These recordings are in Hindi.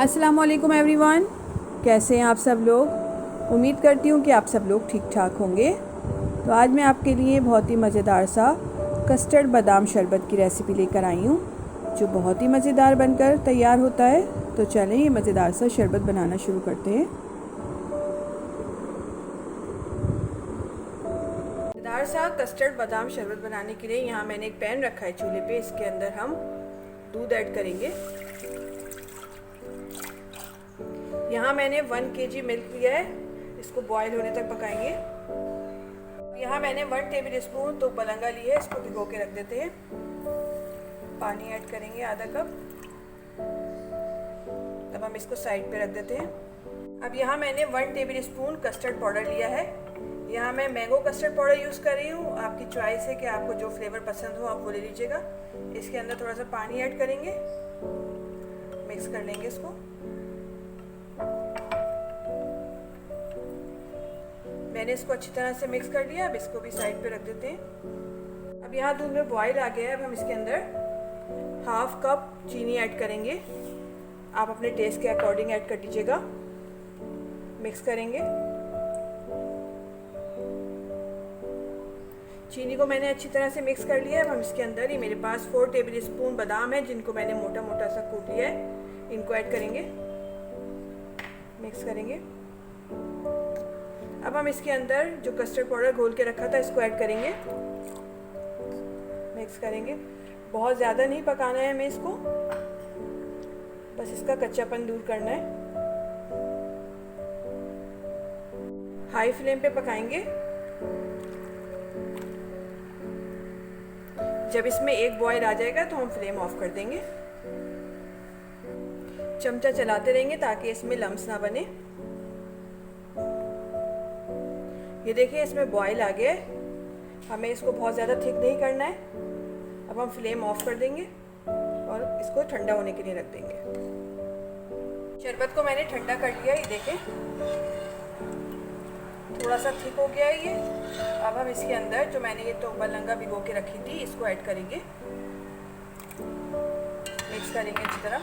अस्सलाम वालेकुम एवरीवन, कैसे हैं आप सब लोग। उम्मीद करती हूँ कि आप सब लोग ठीक ठाक होंगे। तो आज मैं आपके लिए बहुत ही मज़ेदार सा कस्टर्ड बादाम शरबत की रेसिपी लेकर आई हूँ, जो बहुत ही मज़ेदार बनकर तैयार होता है। तो चलें ये मज़ेदार सा शरबत बनाना शुरू करते हैं। मज़ेदार सा कस्टर्ड बादाम शरबत बनाने के लिए यहाँ मैंने एक पैन रखा है चूल्हे पे। इसके अंदर हम दूध ऐड करेंगे। यहाँ मैंने 1 kg मिल्क लिया है, इसको बॉईल होने तक पकाएंगे। यहाँ मैंने 1 टेबल स्पून तो बलंगा लिया है, इसको भिगो के रख देते हैं। पानी ऐड करेंगे आधा कप। अब हम इसको साइड पे रख देते हैं। अब यहाँ मैंने 1 टेबल स्पून कस्टर्ड पाउडर लिया है। यहाँ मैं मैंगो कस्टर्ड पाउडर यूज़ कर रही हूँ, आपकी चॉइस है कि आपको जो फ्लेवर पसंद हो आप वो ले लीजिएगा। इसके अंदर थोड़ा सा पानी ऐड करेंगे, मिक्स कर लेंगे इसको। मैंने इसको अच्छी तरह से मिक्स कर लिया। अब इसको भी साइड पे रख देते हैं। अब यहाँ दूध में बॉईल आ गया है। अब हम इसके अंदर हाफ कप चीनी ऐड करेंगे। आप अपने टेस्ट के अकॉर्डिंग ऐड कर दीजिएगा। मिक्स करेंगे। चीनी को मैंने अच्छी तरह से मिक्स कर लिया है। अब हम इसके अंदर ही मेरे पास 4 टेबल स्पून बादाम है, जिनको मैंने मोटा मोटा सा कूट लिया है, इनको ऐड करेंगे। मिक्स करेंगे। अब हम इसके अंदर जो कस्टर्ड पाउडर घोल के रखा था इसको ऐड करेंगे। मिक्स करेंगे। बहुत ज़्यादा नहीं पकाना है हमें इसको, बस इसका कच्चापन दूर करना है। हाई फ्लेम पे पकाएंगे। जब इसमें एक बॉयल आ जाएगा तो हम फ्लेम ऑफ कर देंगे। चमचा चलाते रहेंगे ताकि इसमें लम्स ना बने। ये देखिए इसमें बॉयल आ गया है। हमें इसको बहुत ज़्यादा थिक नहीं करना है। अब हम फ्लेम ऑफ कर देंगे और इसको ठंडा होने के लिए रख देंगे। शरबत को मैंने ठंडा कर लिया। ये देखें थोड़ा सा थिक हो गया है ये। अब हम इसके अंदर जो मैंने ये तो बलंगा भिगो के रखी थी इसको ऐड करेंगे। मिक्स करेंगे अच्छी तरह।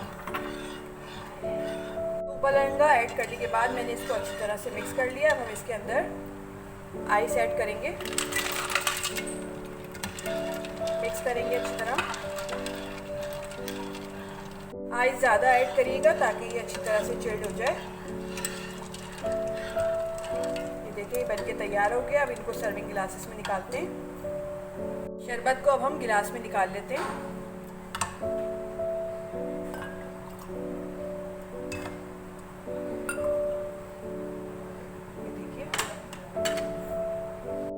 तो बलंगा ऐड करने के बाद मैंने इसको अच्छी तरह से मिक्स कर लिया। अब हम इसके अंदर आइस ऐड करेंगे। मिक्स करेंगे अच्छी तरह। आइस ज़्यादा ऐड करिएगा ताकि ये अच्छी तरह से चिल्ड हो जाए। ये देखिए बनके तैयार हो गया। अब इनको सर्विंग गिलासेस में निकालते हैं। शरबत को अब हम गिलास में निकाल लेते हैं।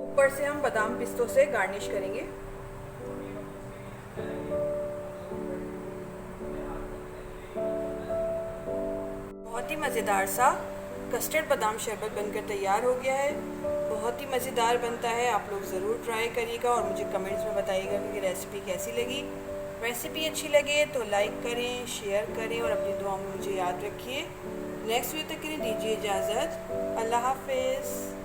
ऊपर से हम बादाम पिस्तों से गार्निश करेंगे। बहुत ही मज़ेदार सा कस्टर्ड बादाम शरबत बनकर तैयार हो गया है। बहुत ही मज़ेदार बनता है। आप लोग ज़रूर ट्राई करिएगा और मुझे कमेंट्स में बताइएगा कि रेसिपी कैसी लगी। रेसिपी अच्छी लगे तो लाइक करें, शेयर करें और अपनी दुआ में मुझे याद रखिए। नेक्स्ट वीडियो तक के लिए दीजिए इजाज़त। अल्लाह हाफिज़।